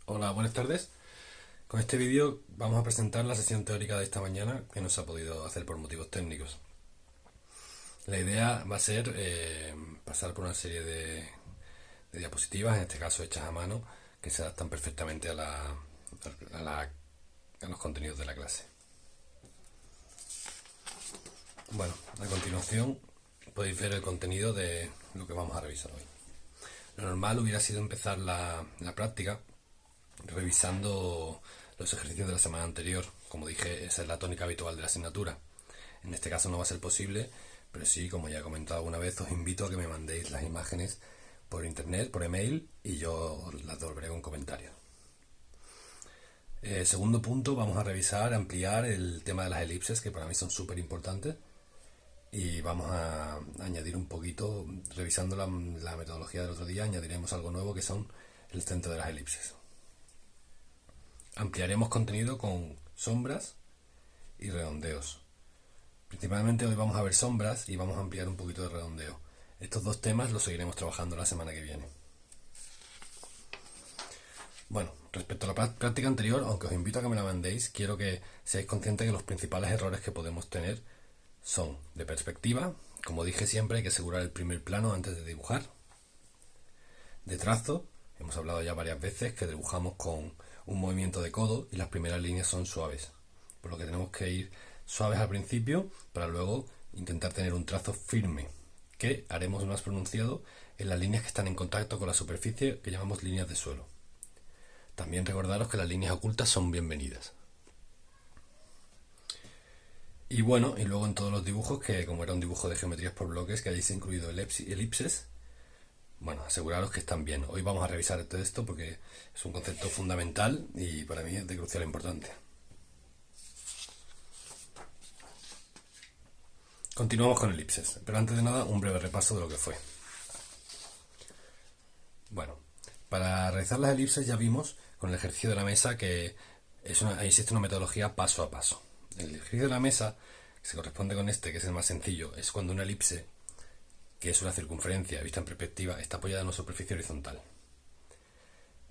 Hola, buenas tardes. Con este vídeo vamos a presentar la sesión teórica de esta mañana que no se ha podido hacer por motivos técnicos. La idea va a ser pasar por una serie de diapositivas, en este caso hechas a mano, que se adaptan perfectamente a los contenidos de la clase. Bueno, a continuación podéis ver el contenido de lo que vamos a revisar hoy. Lo normal hubiera sido empezar la práctica revisando los ejercicios de la semana anterior. Como dije, esa es la tónica habitual de la asignatura. En este caso no va a ser posible, pero sí, como ya he comentado alguna vez, os invito a que me mandéis las imágenes por internet, por email, y yo las devolveré con comentarios. Segundo punto, vamos a revisar, ampliar el tema de las elipses, que para mí son súper importantes, y vamos a añadir un poquito, revisando la metodología del otro día, añadiremos algo nuevo que son el centro de las elipses. Ampliaremos contenido con sombras y redondeos. Principalmente hoy vamos a ver sombras y vamos a ampliar un poquito de redondeo. Estos dos temas los seguiremos trabajando la semana que viene. Bueno, respecto a la práctica anterior, aunque os invito a que me la mandéis, quiero que seáis conscientes que los principales errores que podemos tener son de perspectiva. Como dije siempre, hay que asegurar el primer plano antes de dibujar. De trazo, hemos hablado ya varias veces que dibujamos con un movimiento de codo y las primeras líneas son suaves, por lo que tenemos que ir suaves al principio para luego intentar tener un trazo firme, que haremos más pronunciado en las líneas que están en contacto con la superficie, que llamamos líneas de suelo. También recordaros que las líneas ocultas son bienvenidas. Y bueno, y luego en todos los dibujos, que como era un dibujo de geometrías por bloques, que hayáis incluido elipses, bueno, aseguraros que están bien. Hoy vamos a revisar todo esto porque es un concepto fundamental y para mí es de crucial importancia. Continuamos con elipses, pero antes de nada un breve repaso de lo que fue. Bueno, para realizar las elipses ya vimos con el ejercicio de la mesa que existe una metodología paso a paso. El ejercicio de la mesa, que se corresponde con este, que es el más sencillo, es cuando una elipse, que es una circunferencia vista en perspectiva, está apoyada en una superficie horizontal.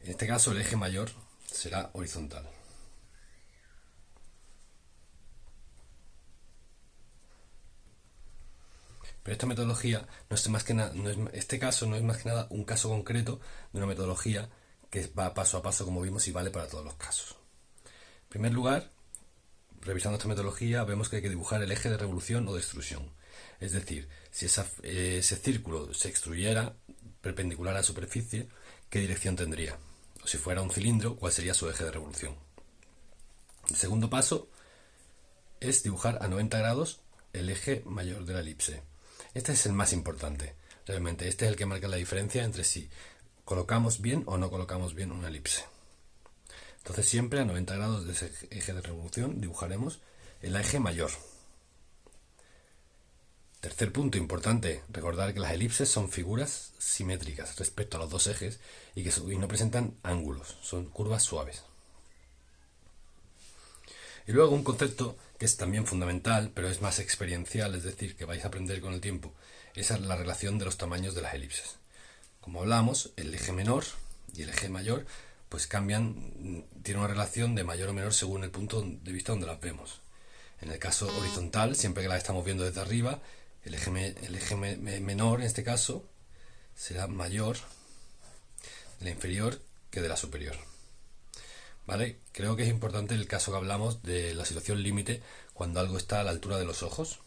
En este caso el eje mayor será horizontal. Pero esta metodología no es más que nada, este caso no es más que nada un caso concreto de una metodología que va paso a paso, como vimos, y vale para todos los casos. En primer lugar, revisando esta metodología, vemos que hay que dibujar el eje de revolución o de extrusión. Es decir, si ese círculo se extruyera perpendicular a la superficie, ¿qué dirección tendría? O si fuera un cilindro, ¿cuál sería su eje de revolución? El segundo paso es dibujar a 90 grados el eje mayor de la elipse. Este es el más importante. Realmente este es el que marca la diferencia entre si colocamos bien o no colocamos bien una elipse. Entonces siempre a 90 grados de ese eje de revolución dibujaremos el eje mayor. Tercer punto importante, recordar que las elipses son figuras simétricas respecto a los dos ejes y que no presentan ángulos, son curvas suaves. Y luego un concepto que es también fundamental, pero es más experiencial, es decir, que vais a aprender con el tiempo, es la relación de los tamaños de las elipses. Como hablamos, el eje menor y el eje mayor pues cambian, tienen una relación de mayor o menor según el punto de vista donde las vemos. En el caso horizontal, siempre que las estamos viendo desde arriba, el eje menor en este caso será mayor de la inferior que de la superior. ¿Vale? Creo que es importante el caso que hablamos de la situación límite cuando algo está a la altura de los ojos,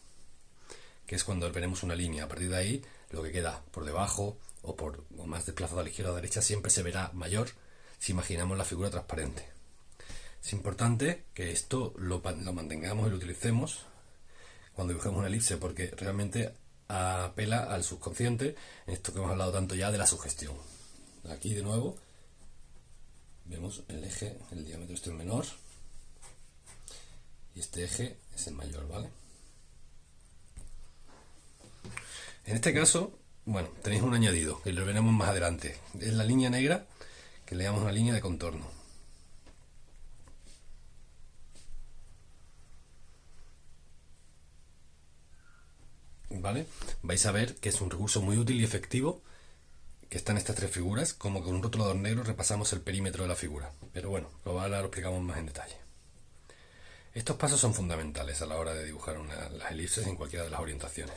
que es cuando veremos una línea. A partir de ahí, lo que queda por debajo o más desplazado a la izquierda o a la derecha siempre se verá mayor si imaginamos la figura transparente. Es importante que esto lo mantengamos y lo utilicemos cuando dibujemos una elipse, porque realmente apela al subconsciente, en esto que hemos hablado tanto ya de la sugestión. Aquí de nuevo vemos el eje, el diámetro este es el menor y este eje es el mayor, ¿vale? En este caso, bueno, tenéis un añadido, que lo veremos más adelante. Es la línea negra, que le llamamos una línea de contorno. ¿Vale? Vais a ver que es un recurso muy útil y efectivo que están estas tres figuras, como con un rotulador negro repasamos el perímetro de la figura. Pero bueno, ahora lo explicamos más en detalle. Estos pasos son fundamentales a la hora de dibujar las elipses en cualquiera de las orientaciones.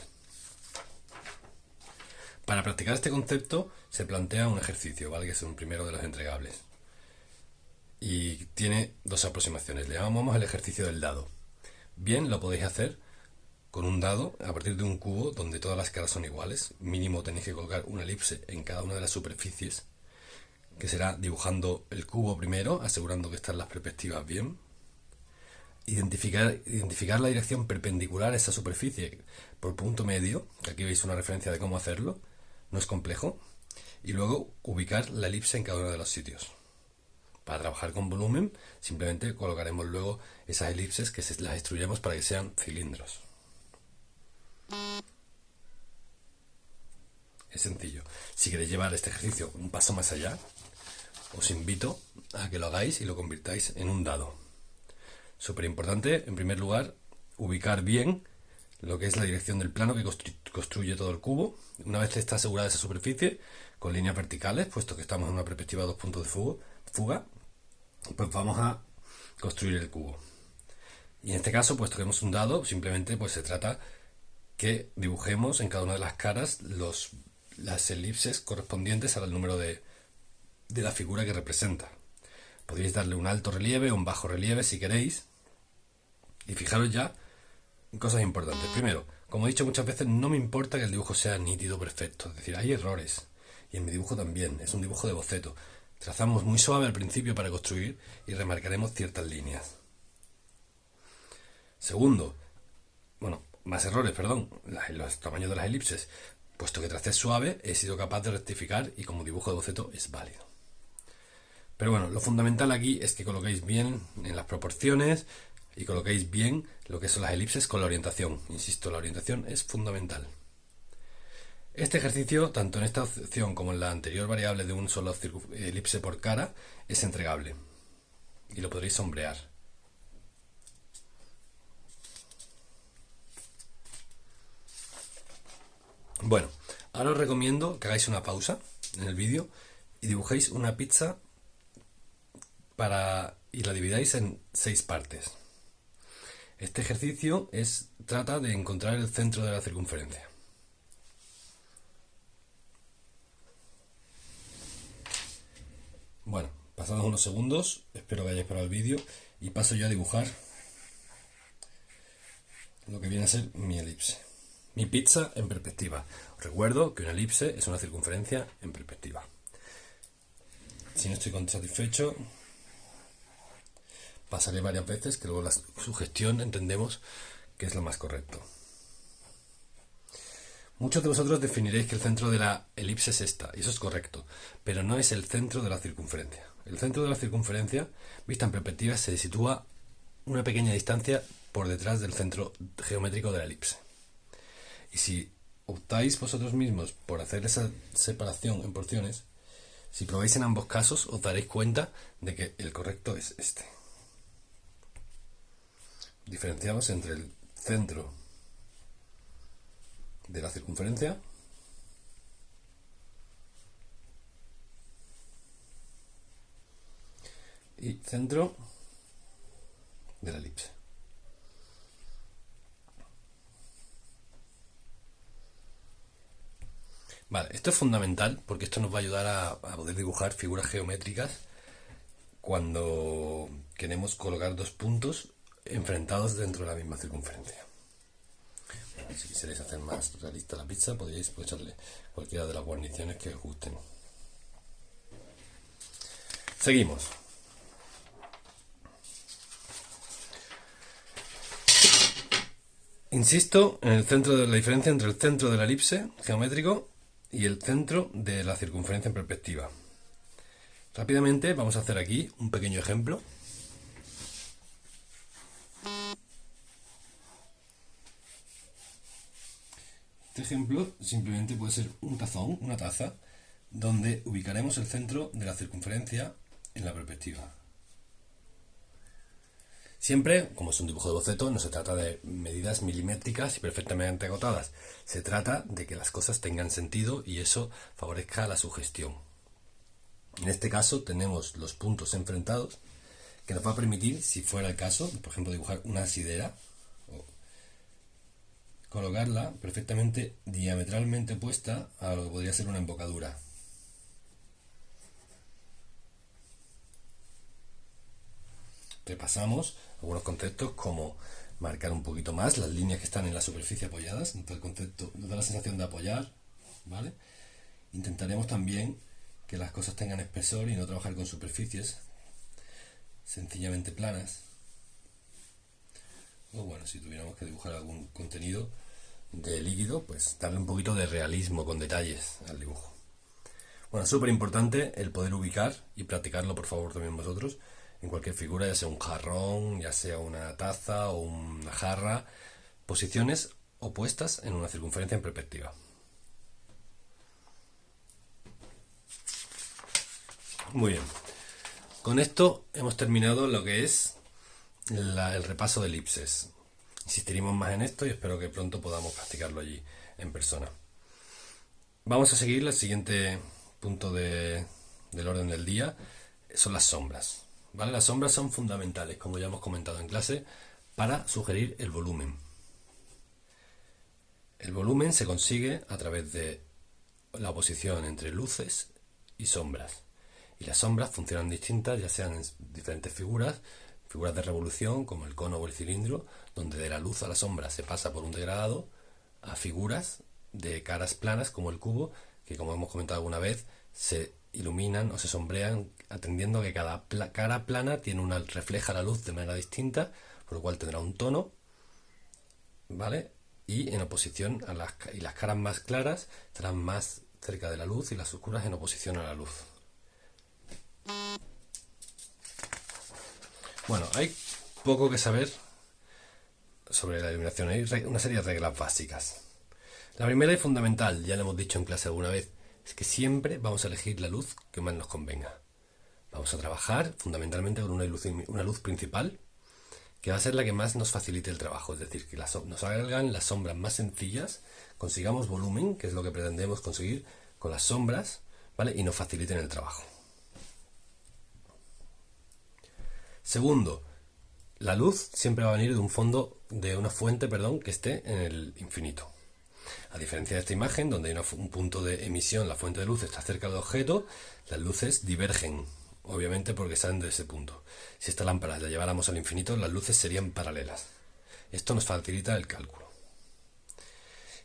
Para practicar este concepto se plantea un ejercicio, ¿vale? Que es un primero de los entregables. Y tiene dos aproximaciones. Le llamamos el ejercicio del dado. Bien, lo podéis hacer con un dado a partir de un cubo donde todas las caras son iguales. Mínimo tenéis que colocar una elipse en cada una de las superficies, que será dibujando el cubo primero, asegurando que están las perspectivas bien. Identificar la dirección perpendicular a esa superficie por punto medio, que aquí veis una referencia de cómo hacerlo, no es complejo. Y luego ubicar la elipse en cada uno de los sitios. Para trabajar con volumen, simplemente colocaremos luego esas elipses que las extruyamos para que sean cilindros. Es sencillo. Si queréis llevar este ejercicio un paso más allá, os invito a que lo hagáis y lo convirtáis en un dado. Súper importante, en primer lugar, ubicar bien lo que es la dirección del plano que construye todo el cubo. Una vez está asegurada esa superficie, con líneas verticales, puesto que estamos en una perspectiva de 2 puntos de fuga, pues vamos a construir el cubo. Y en este caso, puesto que hemos un dado, simplemente pues se trata que dibujemos en cada una de las caras las elipses correspondientes al número de la figura que representa. Podríais darle un alto relieve o un bajo relieve si queréis. Y fijaros ya en cosas importantes. Primero, como he dicho muchas veces, no me importa que el dibujo sea nítido, perfecto. Es decir, hay errores. Y en mi dibujo también. Es un dibujo de boceto. Trazamos muy suave al principio para construir y remarcaremos ciertas líneas. Segundo, más errores, los tamaños de las elipses. Puesto que tracé suave, he sido capaz de rectificar y como dibujo de boceto es válido. Pero bueno, lo fundamental aquí es que coloquéis bien en las proporciones y coloquéis bien lo que son las elipses con la orientación. Insisto, la orientación es fundamental. Este ejercicio, tanto en esta opción como en la anterior variable de un solo elipse por cara, es entregable y lo podréis sombrear. Bueno, ahora os recomiendo que hagáis una pausa en el vídeo y dibujéis una pizza y la dividáis en 6 partes. Este ejercicio trata de encontrar el centro de la circunferencia. Bueno, pasados unos segundos, espero que hayáis parado el vídeo y paso yo a dibujar lo que viene a ser mi elipse. Mi pizza en perspectiva. Os recuerdo que una elipse es una circunferencia en perspectiva. Si no estoy satisfecho, pasaré varias veces, que luego la sugestión entendemos que es lo más correcto. Muchos de vosotros definiréis que el centro de la elipse es esta, y eso es correcto, pero no es el centro de la circunferencia. El centro de la circunferencia, vista en perspectiva, se sitúa una pequeña distancia por detrás del centro geométrico de la elipse. Y si optáis vosotros mismos por hacer esa separación en porciones, si probáis en ambos casos, os daréis cuenta de que el correcto es este. Diferenciamos entre el centro de la circunferencia y centro de la elipse. Vale, esto es fundamental porque esto nos va a ayudar a poder dibujar figuras geométricas cuando queremos colocar dos puntos enfrentados dentro de la misma circunferencia. Bueno, si quisierais hacer más realista la pizza, podríais echarle cualquiera de las guarniciones que os gusten. Seguimos. Insisto en el centro de la diferencia entre el centro de la elipse geométrico y el centro de la circunferencia en perspectiva. Rápidamente vamos a hacer aquí un pequeño ejemplo. Este ejemplo simplemente puede ser un tazón, una taza, donde ubicaremos el centro de la circunferencia en la perspectiva. Siempre, como es un dibujo de boceto, no se trata de medidas milimétricas y perfectamente agotadas. Se trata de que las cosas tengan sentido y eso favorezca la sugestión. En este caso tenemos los puntos enfrentados que nos va a permitir, si fuera el caso, por ejemplo, dibujar una asidera, o colocarla perfectamente diametralmente opuesta a lo que podría ser una embocadura. Repasamos algunos conceptos como marcar un poquito más las líneas que están en la superficie apoyadas, el concepto nos da la sensación de apoyar, ¿vale? Intentaremos también que las cosas tengan espesor y no trabajar con superficies sencillamente planas. O bueno, si tuviéramos que dibujar algún contenido de líquido, pues darle un poquito de realismo con detalles al dibujo. Bueno, súper importante el poder ubicar y practicarlo, por favor, también vosotros, en cualquier figura, ya sea un jarrón, ya sea una taza o una jarra, posiciones opuestas en una circunferencia en perspectiva. Muy bien. Con esto hemos terminado lo que es el repaso de elipses. Insistiremos más en esto y espero que pronto podamos practicarlo allí en persona. Vamos a seguir el siguiente punto del orden del día, son las sombras. ¿Vale? Las sombras son fundamentales, como ya hemos comentado en clase, para sugerir el volumen. El volumen se consigue a través de la oposición entre luces y sombras. Y las sombras funcionan distintas, ya sean en diferentes figuras de revolución, como el cono o el cilindro, donde de la luz a la sombra se pasa por un degradado, a figuras de caras planas, como el cubo, que como hemos comentado alguna vez, se iluminan o se sombrean atendiendo a que cada cara plana refleja la luz de manera distinta, por lo cual tendrá un tono, ¿vale? Y en oposición a las caras más claras estarán más cerca de la luz y las oscuras en oposición a la luz. Bueno, hay poco que saber sobre la iluminación. Hay una serie de reglas básicas. La primera y fundamental, ya lo hemos dicho en clase alguna vez, es que siempre vamos a elegir la luz que más nos convenga. Vamos a trabajar fundamentalmente con una luz principal, que va a ser la que más nos facilite el trabajo, es decir, que nos hagan las sombras más sencillas, consigamos volumen, que es lo que pretendemos conseguir con las sombras, ¿vale? Y nos faciliten el trabajo. Segundo, la luz siempre va a venir de una fuente, que esté en el infinito. A diferencia de esta imagen, donde hay un punto de emisión, la fuente de luz está cerca del objeto, las luces divergen, obviamente porque salen de ese punto. Si esta lámpara la lleváramos al infinito, las luces serían paralelas. Esto nos facilita el cálculo.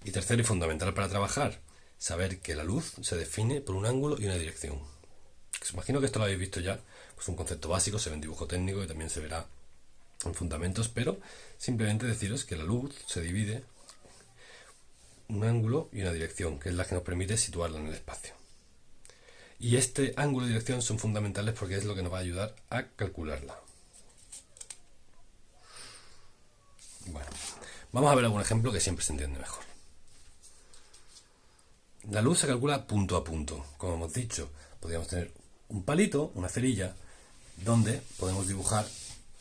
Y tercero y fundamental para trabajar, saber que la luz se define por un ángulo y una dirección. Os imagino que esto lo habéis visto ya, pues un concepto básico, se ve en dibujo técnico y también se verá en fundamentos, pero simplemente deciros que la luz se divide un ángulo y una dirección, que es la que nos permite situarla en el espacio. Y este ángulo y dirección son fundamentales porque es lo que nos va a ayudar a calcularla. Bueno, vamos a ver algún ejemplo que siempre se entiende mejor. La luz se calcula punto a punto. Como hemos dicho, podríamos tener un palito, una cerilla, donde podemos dibujar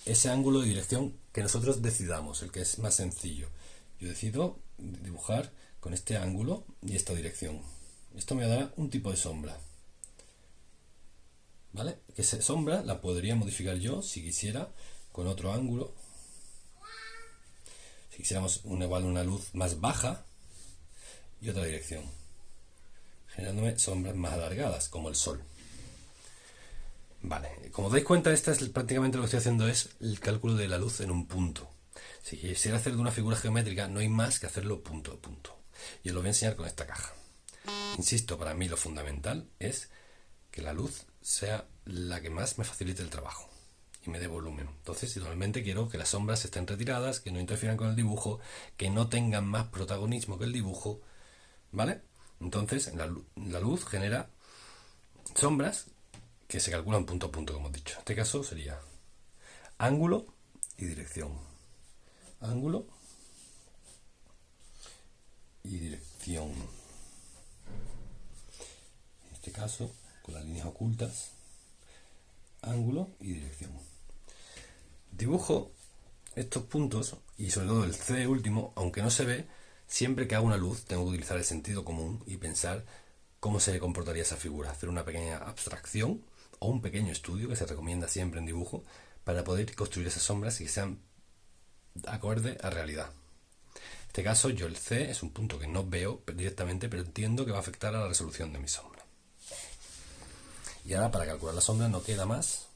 ese ángulo de dirección que nosotros decidamos, el que es más sencillo. Yo decido dibujar con este ángulo y esta dirección. Esto me dará un tipo de sombra, ¿vale? Que esa sombra la podría modificar yo si quisiera con otro ángulo. Si quisiéramos una luz más baja y otra dirección, generándome sombras más alargadas, como el sol. Vale, como os dais cuenta, prácticamente lo que estoy haciendo es el cálculo de la luz en un punto. Si quisiera hacer de una figura geométrica, no hay más que hacerlo punto a punto. Y os lo voy a enseñar con esta caja. Insisto, para mí lo fundamental es que la luz sea la que más me facilite el trabajo y me dé volumen. Entonces, normalmente quiero que las sombras estén retiradas, que no interfieran con el dibujo, que no tengan más protagonismo que el dibujo, ¿vale? Entonces, la luz genera sombras que se calculan punto a punto, como he dicho. En este caso sería ángulo y dirección. Ángulo y dirección. En este caso, con las líneas ocultas, ángulo y dirección. Dibujo estos puntos, y sobre todo el C último, aunque no se ve, siempre que hago una luz tengo que utilizar el sentido común y pensar cómo se comportaría esa figura, hacer una pequeña abstracción o un pequeño estudio que se recomienda siempre en dibujo para poder construir esas sombras y que sean acorde a realidad. En este caso yo el C es un punto que no veo directamente, pero entiendo que va a afectar a la resolución de mi sombra. Y ahora para calcular la sombra no queda más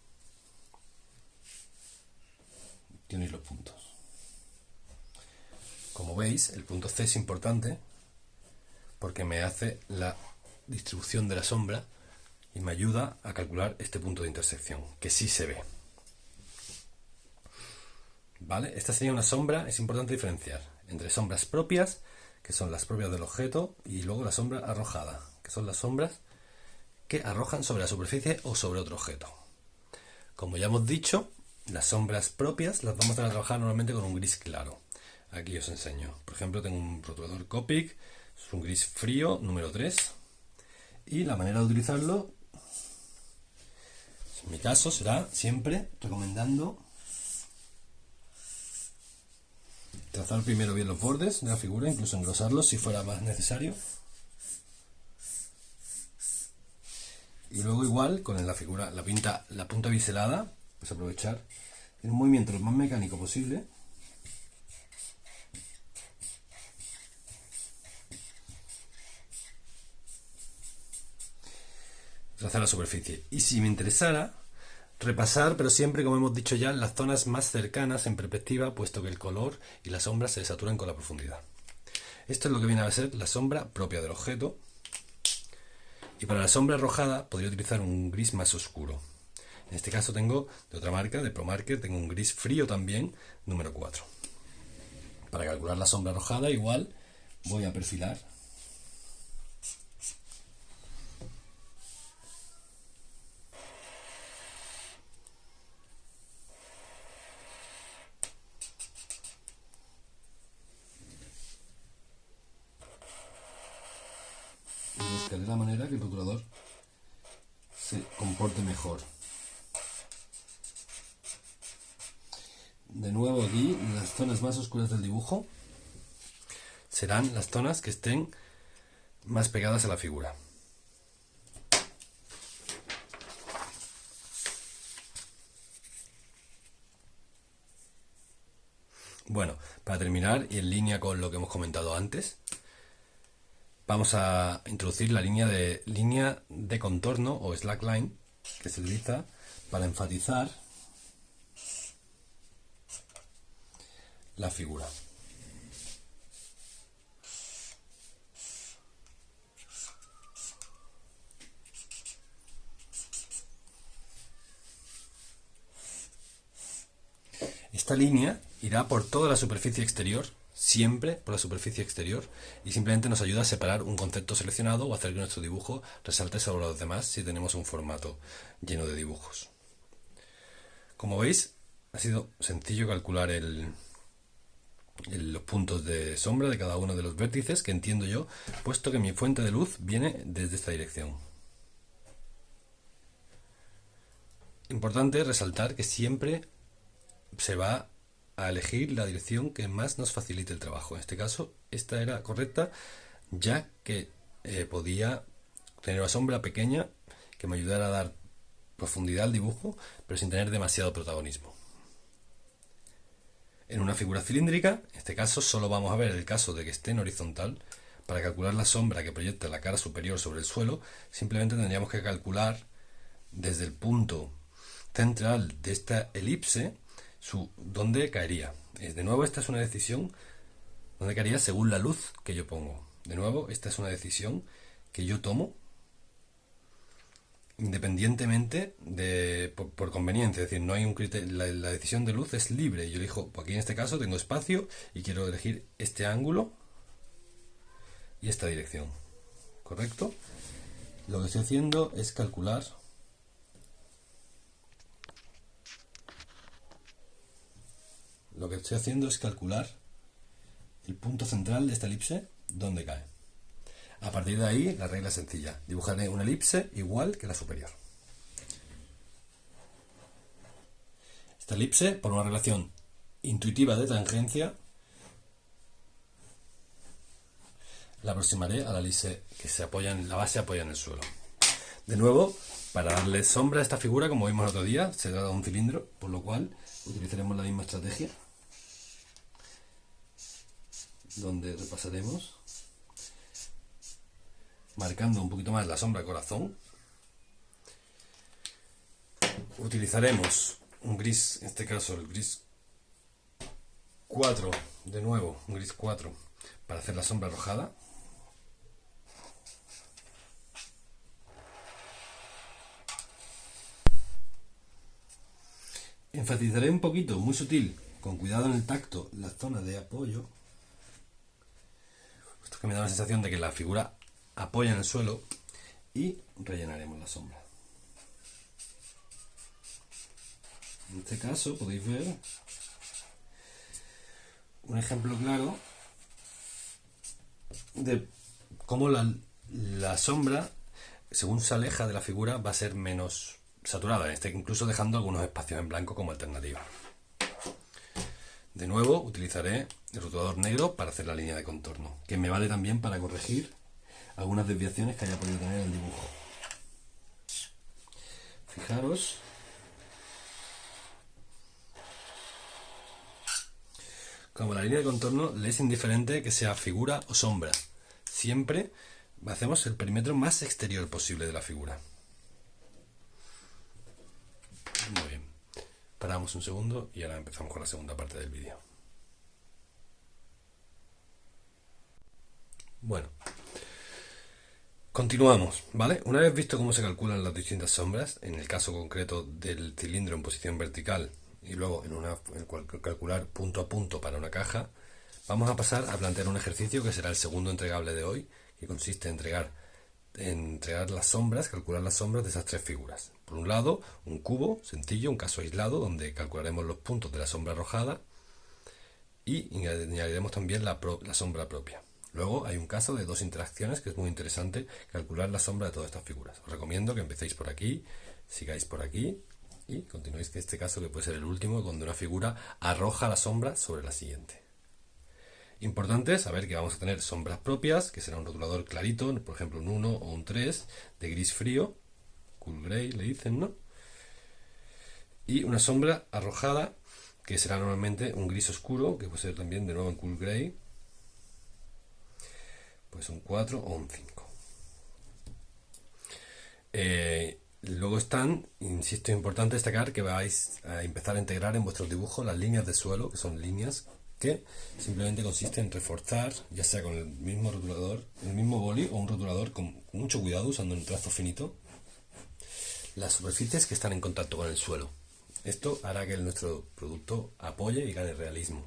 que unir los puntos. Como veis, el punto C es importante porque me hace la distribución de la sombra y me ayuda a calcular este punto de intersección, que sí se ve. ¿Vale? Esta sería una sombra. Es importante diferenciar entre sombras propias, que son las propias del objeto, y luego la sombra arrojada, que son las sombras que arrojan sobre la superficie o sobre otro objeto. Como ya hemos dicho, las sombras propias las vamos a trabajar normalmente con un gris claro. Aquí os enseño. Por ejemplo, tengo un rotulador Copic, es un gris frío, número 3. Y la manera de utilizarlo, en mi caso, será siempre recomendando trazar primero bien los bordes de la figura, incluso engrosarlos si fuera más necesario. Y luego igual con la figura, la punta biselada, pues aprovechar un movimiento lo más mecánico posible. Trazar la superficie. Y si me interesara, repasar, pero siempre, como hemos dicho ya, las zonas más cercanas en perspectiva, puesto que el color y la sombra se desaturan con la profundidad. Esto es lo que viene a ser la sombra propia del objeto. Y para la sombra arrojada podría utilizar un gris más oscuro. En este caso tengo de otra marca, de ProMarker, tengo un gris frío también, número 4. Para calcular la sombra arrojada igual voy a perfilar. Y buscaré la manera que el rotulador se comporte mejor. De nuevo aquí, las zonas más oscuras del dibujo serán las zonas que estén más pegadas a la figura. Bueno, para terminar y en línea con lo que hemos comentado antes, vamos a introducir la línea de contorno o slackline que se utiliza para enfatizar la figura. Esta línea irá por toda la superficie exterior, siempre por la superficie exterior, y simplemente nos ayuda a separar un concepto seleccionado o hacer que nuestro dibujo resalte sobre los demás si tenemos un formato lleno de dibujos. Como veis, ha sido sencillo calcular los puntos de sombra de cada uno de los vértices, que entiendo yo, puesto que mi fuente de luz viene desde esta dirección. Importante resaltar que siempre se va a elegir la dirección que más nos facilite el trabajo. En este caso, esta era correcta, ya que podía tener una sombra pequeña que me ayudara a dar profundidad al dibujo, pero sin tener demasiado protagonismo. En una figura cilíndrica, en este caso solo vamos a ver el caso de que esté en horizontal. Para calcular la sombra que proyecta la cara superior sobre el suelo, simplemente tendríamos que calcular desde el punto central de esta elipse dónde caería. De nuevo, esta es una decisión dónde caería según la luz que yo pongo. De nuevo, esta es una decisión que yo tomo independientemente por conveniencia, es decir, no hay un criterio, la decisión de luz es libre. Yo elijo, aquí en este caso tengo espacio y quiero elegir este ángulo y esta dirección, ¿correcto? Lo que estoy haciendo es calcular el punto central de esta elipse donde cae. A partir de ahí, la regla es sencilla. Dibujaré una elipse igual que la superior. Esta elipse, por una relación intuitiva de tangencia la aproximaré a la elipse que se apoya en la base, apoya en el suelo. De nuevo, para darle sombra a esta figura, como vimos el otro día, se trata de un cilindro, por lo cual utilizaremos la misma estrategia, donde repasaremos marcando un poquito más la sombra corazón. Utilizaremos un gris, en este caso el gris 4, de nuevo, un gris 4 para hacer la sombra arrojada. Enfatizaré un poquito, muy sutil, con cuidado en el tacto, la zona de apoyo. Esto que me da la sensación de que la figura apoya en el suelo, y rellenaremos la sombra. En este caso podéis ver un ejemplo claro de cómo la sombra, según se aleja de la figura, va a ser menos saturada, incluso dejando algunos espacios en blanco como alternativa. De nuevo utilizaré el rotulador negro para hacer la línea de contorno, que me vale también para corregir algunas desviaciones que haya podido tener el dibujo. Fijaros como la línea de contorno le es indiferente que sea figura o sombra. Siempre hacemos el perímetro más exterior posible de la figura. Muy bien. Paramos un segundo y ahora empezamos con la segunda parte del vídeo. Bueno, continuamos, ¿vale? Una vez visto cómo se calculan las distintas sombras, en el caso concreto del cilindro en posición vertical y luego calcular punto a punto para una caja, vamos a pasar a plantear un ejercicio que será el segundo entregable de hoy, que consiste en entregar las sombras, calcular las sombras de esas tres figuras. Por un lado, un cubo sencillo, un caso aislado, donde calcularemos los puntos de la sombra arrojada y añadiremos también la sombra propia. Luego hay un caso de dos interacciones que es muy interesante, calcular la sombra de todas estas figuras. Os recomiendo que empecéis por aquí, sigáis por aquí y continuéis con este caso, que puede ser el último, donde una figura arroja la sombra sobre la siguiente. Importante saber que vamos a tener sombras propias, que será un rotulador clarito, por ejemplo un 1 o un 3 de gris frío, cool gray le dicen, ¿no? Y una sombra arrojada, que será normalmente un gris oscuro, que puede ser también de nuevo en cool gray, pues un 4 o un 5. Luego están, insisto, es importante destacar que vais a empezar a integrar en vuestros dibujos las líneas de suelo, que son líneas que simplemente consiste en reforzar, ya sea con el mismo rotulador, el mismo boli o un rotulador con mucho cuidado, usando un trazo finito, las superficies que están en contacto con el suelo. Esto hará que nuestro producto apoye y gane realismo.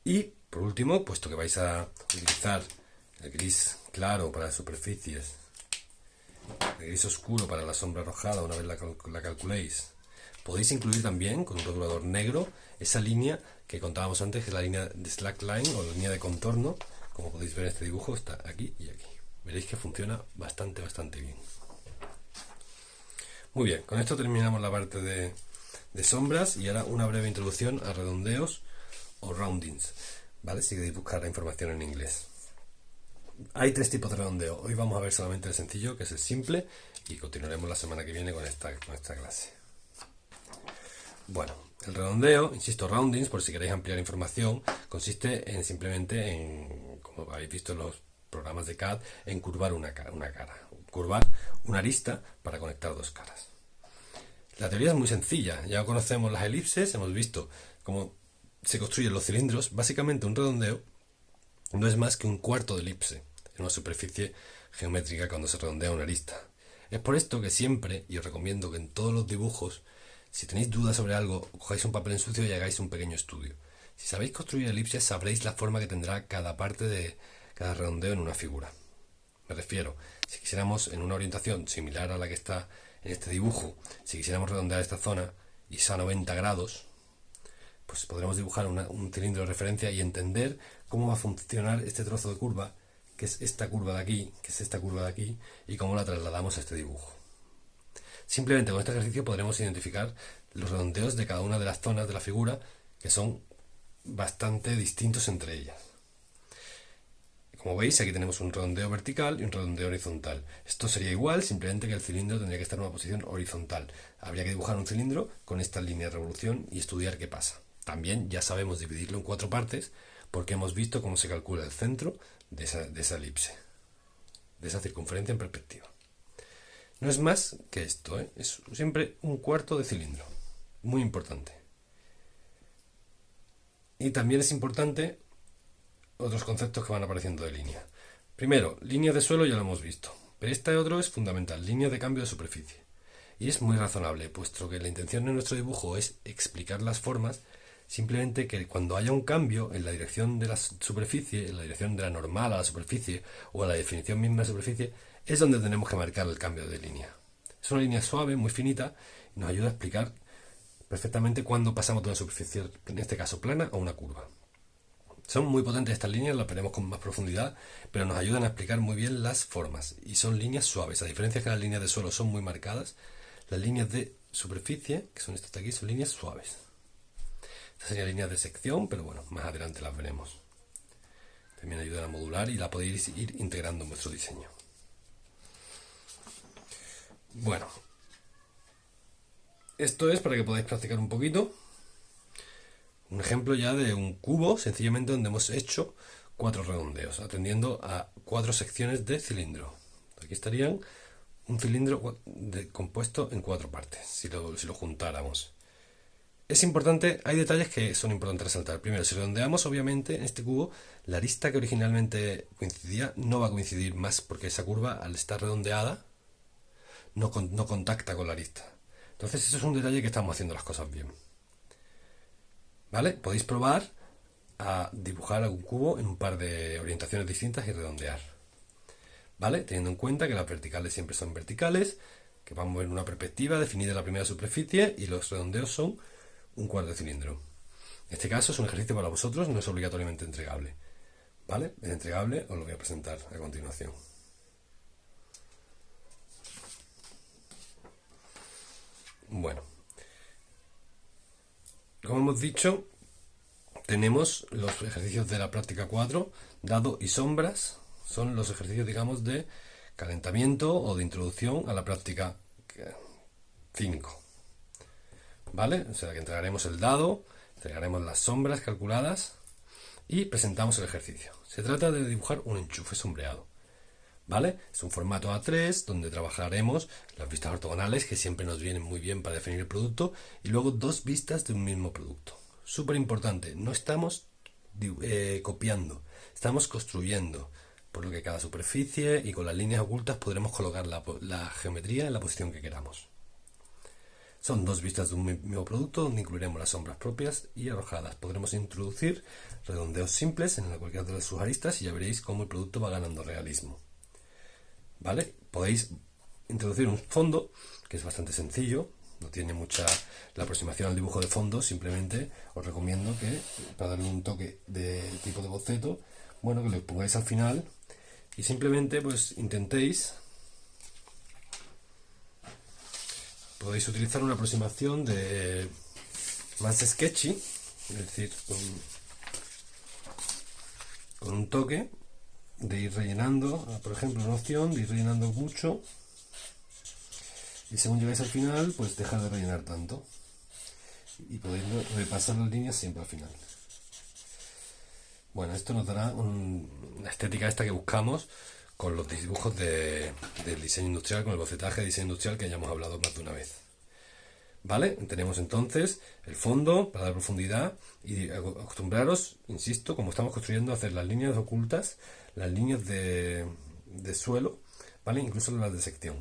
Y por último, puesto que vais a utilizar el gris claro para las superficies, el gris oscuro para la sombra arrojada una vez la calculéis, podéis incluir también con un rotulador negro esa línea que contábamos antes, que es la línea de slackline o la línea de contorno. Como podéis ver en este dibujo, está aquí y aquí. Veréis que funciona bastante bien. Muy bien, con esto terminamos la parte de sombras y ahora una breve introducción a redondeos o roundings, ¿vale? Si queréis buscar la información en inglés. Hay tres tipos de redondeo. Hoy vamos a ver solamente el sencillo, que es el simple, y continuaremos la semana que viene con esta clase. Bueno, el redondeo, insisto, roundings, por si queréis ampliar información, consiste en simplemente, como habéis visto en los programas de CAD, en curvar una cara, curvar una arista para conectar dos caras. La teoría es muy sencilla, ya conocemos las elipses, hemos visto cómo se construyen los cilindros. Básicamente un redondeo no es más que un cuarto de elipse en una superficie geométrica cuando se redondea una arista. Es por esto que siempre, y os recomiendo que en todos los dibujos, si tenéis dudas sobre algo, cojáis un papel en sucio y hagáis un pequeño estudio. Si sabéis construir elipses, sabréis la forma que tendrá cada parte de cada redondeo en una figura. Me refiero, si quisiéramos en una orientación similar a la que está en este dibujo, si quisiéramos redondear esta zona y es a 90 grados, pues podremos dibujar un cilindro de referencia y entender cómo va a funcionar este trozo de curva, que es esta curva de aquí, y cómo la trasladamos a este dibujo. Simplemente con este ejercicio podremos identificar los redondeos de cada una de las zonas de la figura, que son bastante distintos entre ellas. Como veis, aquí tenemos un redondeo vertical y un redondeo horizontal. Esto sería igual, simplemente que el cilindro tendría que estar en una posición horizontal. Habría que dibujar un cilindro con esta línea de revolución y estudiar qué pasa. También ya sabemos dividirlo en 4 partes porque hemos visto cómo se calcula el centro de esa elipse, de esa circunferencia en perspectiva. No es más que esto, ¿eh? Es siempre un cuarto de cilindro. Muy importante. Y también es importante otros conceptos que van apareciendo de línea. Primero, líneas de suelo ya lo hemos visto, pero este otro es fundamental, líneas de cambio de superficie. Y es muy razonable, puesto que la intención de nuestro dibujo es explicar las formas, simplemente que cuando haya un cambio en la dirección de la superficie, en la dirección de la normal a la superficie o a la definición misma de superficie, es donde tenemos que marcar el cambio de línea. Es una línea suave, muy finita, y nos ayuda a explicar perfectamente cuándo pasamos de una superficie, en este caso plana, a una curva. Son muy potentes estas líneas, las veremos con más profundidad, pero nos ayudan a explicar muy bien las formas. Y son líneas suaves, a diferencia de que las líneas de suelo son muy marcadas, las líneas de superficie, que son estas de aquí, son líneas suaves. Estas serían líneas de sección, pero bueno, más adelante las veremos. También ayudan a modular y la podéis ir integrando en vuestro diseño. Bueno, esto es para que podáis practicar un poquito. Un ejemplo ya de un cubo, sencillamente donde hemos hecho 4 redondeos, atendiendo a 4 secciones de cilindro. Aquí estarían un cilindro compuesto en 4 partes, si lo juntáramos. Es importante, hay detalles que son importantes resaltar. Primero, si redondeamos, obviamente, en este cubo, la arista que originalmente coincidía no va a coincidir más, porque esa curva, al estar redondeada, no contacta con la arista. Entonces, eso es un detalle que estamos haciendo las cosas bien. ¿Vale? Podéis probar a dibujar algún cubo en un par de orientaciones distintas y redondear. ¿Vale? Teniendo en cuenta que las verticales siempre son verticales, que vamos en una perspectiva definida en la primera superficie y los redondeos son un cuarto de cilindro. En este caso es un ejercicio para vosotros, no es obligatoriamente entregable. ¿Vale? Es entregable, os lo voy a presentar a continuación. Bueno, como hemos dicho, tenemos los ejercicios de la práctica 4, dado y sombras, son los ejercicios, digamos, de calentamiento o de introducción a la práctica 5. ¿Vale? O sea que entregaremos el dado, entregaremos las sombras calculadas y presentamos el ejercicio. Se trata de dibujar un enchufe sombreado. ¿Vale? Es un formato A3 donde trabajaremos las vistas ortogonales, que siempre nos vienen muy bien para definir el producto, y luego 2 vistas de un mismo producto. Súper importante, no estamos copiando, estamos construyendo, por lo que cada superficie y con las líneas ocultas podremos colocar la geometría en la posición que queramos. Son 2 vistas de un mismo producto donde incluiremos las sombras propias y arrojadas. Podremos introducir redondeos simples en cualquiera de sus aristas y ya veréis cómo el producto va ganando realismo. ¿Vale? Podéis introducir un fondo, que es bastante sencillo, no tiene mucha la aproximación al dibujo de fondo, simplemente os recomiendo que, para darle un toque de tipo de boceto, bueno, que lo pongáis al final y simplemente pues intentéis, podéis utilizar una aproximación de más sketchy, es decir, con un toque de ir rellenando, por ejemplo, una opción de ir rellenando mucho y según llegáis al final, pues dejar de rellenar tanto y podéis repasar las líneas siempre al final. Bueno, esto nos dará una estética esta que buscamos con los dibujos del diseño industrial, con el bocetaje de diseño industrial que ya hemos hablado más de una vez. ¿Vale? Tenemos entonces el fondo para dar profundidad y acostumbraros, insisto, como estamos construyendo, a hacer las líneas ocultas, las líneas de suelo, ¿vale? Incluso las de sección.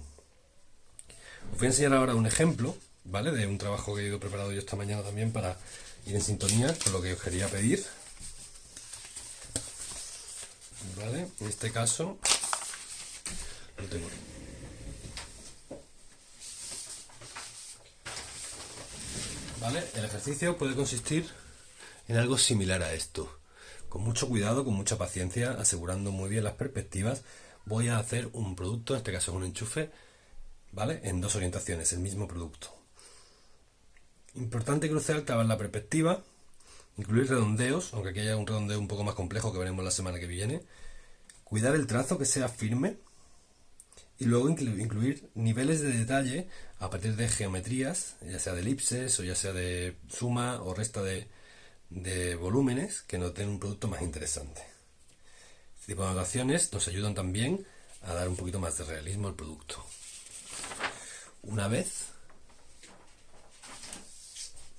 Os voy a enseñar ahora un ejemplo, ¿vale? De un trabajo que he ido preparado yo esta mañana también para ir en sintonía con lo que os quería pedir. ¿Vale? En este caso lo tengo. ¿Vale? El ejercicio puede consistir en algo similar a esto. Con mucho cuidado, con mucha paciencia, asegurando muy bien las perspectivas, voy a hacer un producto, en este caso es un enchufe, ¿vale? En dos orientaciones, el mismo producto. Importante y crucial clavar la perspectiva, incluir redondeos, aunque aquí haya un redondeo un poco más complejo que veremos la semana que viene. Cuidar el trazo, que sea firme. Y luego incluir niveles de detalle a partir de geometrías, ya sea de elipses o ya sea de suma o resta de volúmenes, que nos den un producto más interesante. Este tipo de anotaciones nos ayudan también a dar un poquito más de realismo al producto. Una vez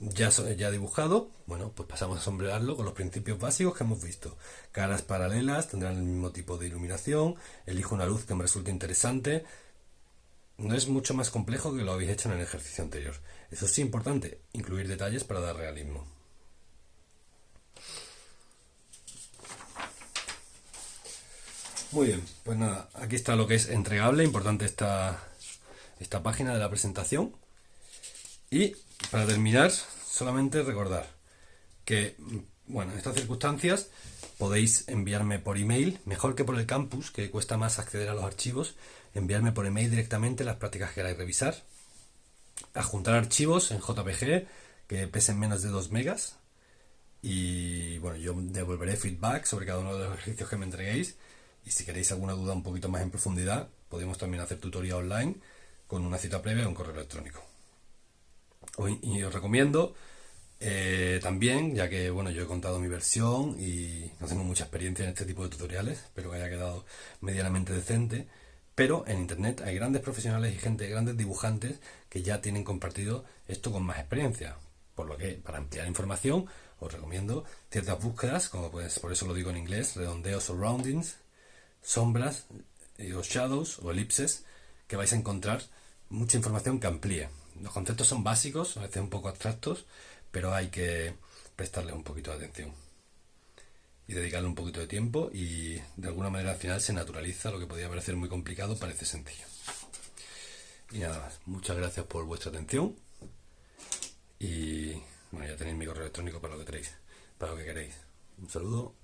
ya dibujado, bueno, pues pasamos a sombrearlo con los principios básicos que hemos visto. Caras paralelas tendrán el mismo tipo de iluminación, elijo una luz que me resulte interesante. No es mucho más complejo que lo habéis hecho en el ejercicio anterior. Eso sí, importante, incluir detalles para dar realismo. Muy bien, pues nada, aquí está lo que es entregable, importante esta página de la presentación. Y para terminar, solamente recordar que, bueno, en estas circunstancias podéis enviarme por email, mejor que por el campus, que cuesta más acceder a los archivos, enviarme por email directamente las prácticas que queráis revisar, adjuntar archivos en JPG que pesen menos de 2 megas y bueno, yo devolveré feedback sobre cada uno de los ejercicios que me entreguéis, y si queréis alguna duda un poquito más en profundidad podemos también hacer tutoría online con una cita previa o un correo electrónico. Y os recomiendo también, ya que bueno, yo he contado mi versión y no tengo mucha experiencia en este tipo de tutoriales, espero que haya quedado medianamente decente, pero en internet hay grandes profesionales y grandes dibujantes que ya tienen compartido esto con más experiencia, por lo que para ampliar información os recomiendo ciertas búsquedas, como pues, por eso lo digo en inglés, redondeos o roundings, sombras o shadows o elipses, que vais a encontrar mucha información que amplíe. Los conceptos son básicos, a veces un poco abstractos, pero hay que prestarles un poquito de atención y dedicarle un poquito de tiempo, y de alguna manera al final se naturaliza lo que podía parecer muy complicado, parece sencillo. Y nada más, muchas gracias por vuestra atención y bueno, ya tenéis mi correo electrónico para lo que queréis. Un saludo.